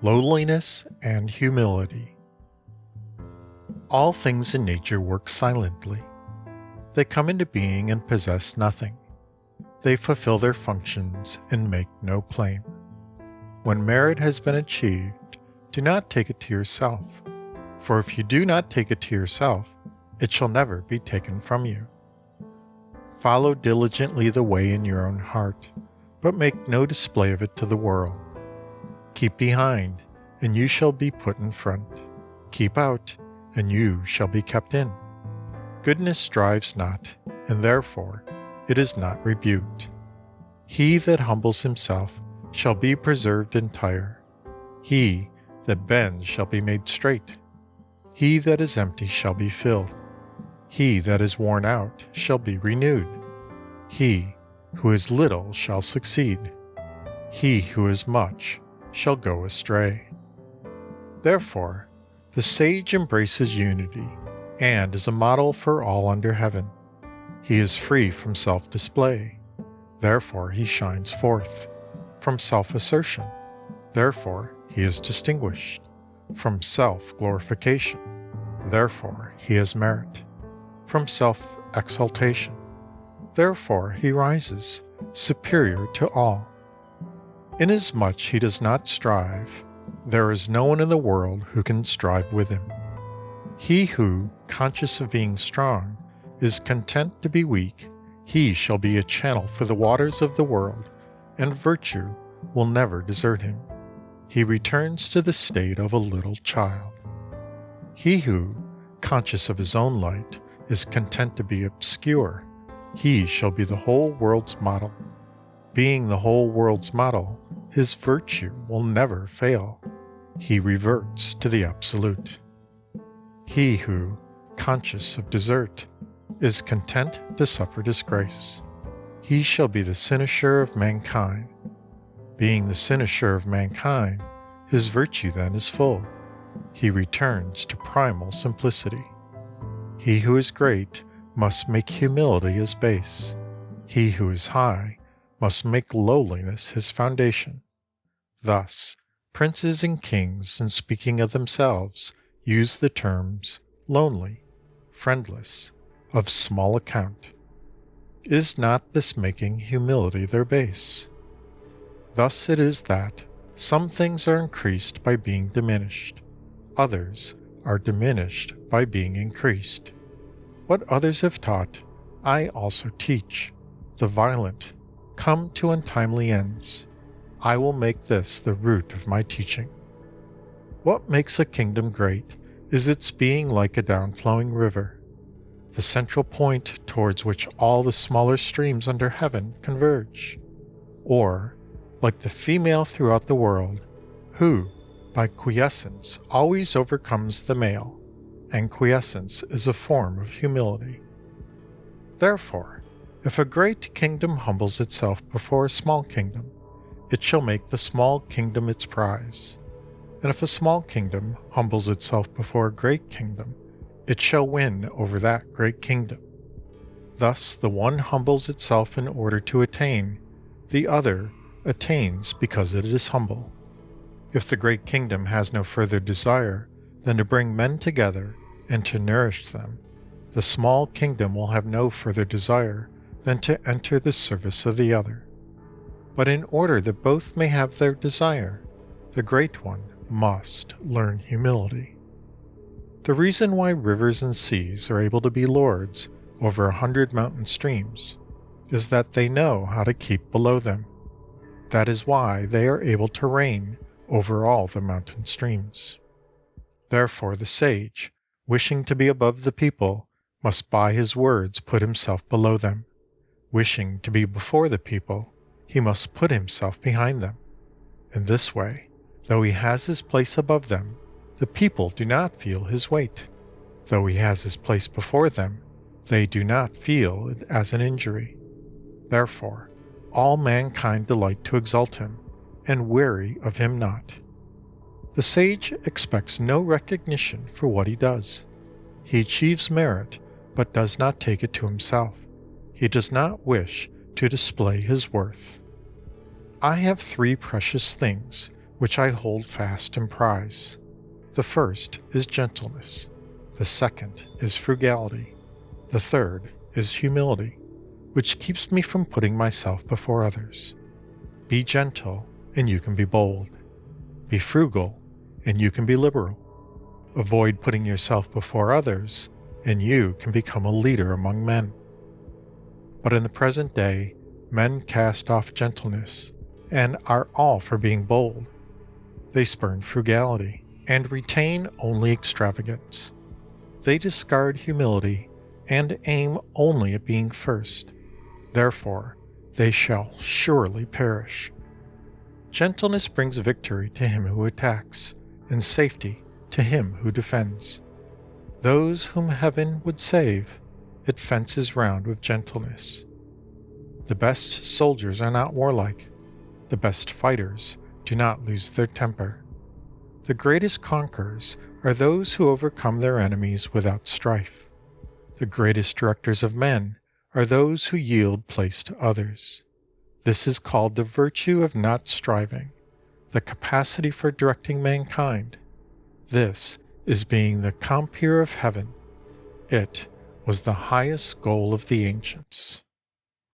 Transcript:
Lowliness and humility. All things in nature work silently. They come into being and possess nothing. They fulfill their functions and make no claim. When merit has been achieved, do not take it to yourself, for if you do not take it to yourself, it shall never be taken from you. Follow diligently the way in your own heart, but make no display of it to the world. Keep behind, and you shall be put in front. Keep out, and you shall be kept in. Goodness strives not, and therefore it is not rebuked. He that humbles himself shall be preserved entire. He that bends shall be made straight. He that is empty shall be filled. He that is worn out shall be renewed. He who is little shall succeed. He who is much shall go astray. Therefore, the sage embraces unity and is a model for all under heaven. He is free from self-display, therefore he shines forth. From self-assertion, therefore he is distinguished. From self-glorification, therefore he has merit. From self-exaltation, therefore he rises, superior to all. Inasmuch he does not strive, there is no one in the world who can strive with him. He who, conscious of being strong, is content to be weak, he shall be a channel for the waters of the world, and virtue will never desert him. He returns to the state of a little child. He who, conscious of his own light, is content to be obscure, he shall be the whole world's model. Being the whole world's model, his virtue will never fail. He reverts to the absolute. He who, conscious of desert, is content to suffer disgrace, he shall be the cynosure of mankind. Being the cynosure of mankind, his virtue then is full. He returns to primal simplicity. He who is great must make humility his base. He who is high must make lowliness his foundation. Thus, princes and kings, in speaking of themselves, use the terms lonely, friendless, of small account. Is not this making humility their base? Thus it is that some things are increased by being diminished, others are diminished by being increased. What others have taught, I also teach. The violent come to untimely ends. I will make this the root of my teaching. What makes a kingdom great is its being like a downflowing river, the central point towards which all the smaller streams under heaven converge, or like the female throughout the world, who, by quiescence, always overcomes the male, and quiescence is a form of humility. Therefore, if a great kingdom humbles itself before a small kingdom, it shall make the small kingdom its prize. And if a small kingdom humbles itself before a great kingdom, it shall win over that great kingdom. Thus the one humbles itself in order to attain, the other attains because it is humble. If the great kingdom has no further desire than to bring men together and to nourish them, the small kingdom will have no further desire than to enter the service of the other. But in order that both may have their desire, the great one must learn humility. The reason why rivers and seas are able to be lords over 100 mountain streams is that they know how to keep below them. That is why they are able to reign over all the mountain streams. Therefore the sage, wishing to be above the people, must by his words put himself below them. Wishing to be before the people, he must put himself behind them. In this way, though he has his place above them, the people do not feel his weight. Though he has his place before them, they do not feel it as an injury. Therefore, all mankind delight to exalt him, and weary of him not. The sage expects no recognition for what he does. He achieves merit, but does not take it to himself. He does not wish to display his worth. I have 3 precious things which I hold fast and prize. The first is gentleness, the second is frugality, the third is humility, which keeps me from putting myself before others. Be gentle, and you can be bold. Be frugal, and you can be liberal. Avoid putting yourself before others, and you can become a leader among men. But in the present day, men cast off gentleness, and are all for being bold. They spurn frugality, and retain only extravagance. They discard humility, and aim only at being first. Therefore, they shall surely perish. Gentleness brings victory to him who attacks, and safety to him who defends. Those whom heaven would save, it fences round with gentleness. The best soldiers are not warlike. The best fighters do not lose their temper. The greatest conquerors are those who overcome their enemies without strife. The greatest directors of men are those who yield place to others. This is called the virtue of not striving, the capacity for directing mankind. This is being the compeer of heaven. It was the highest goal of the ancients.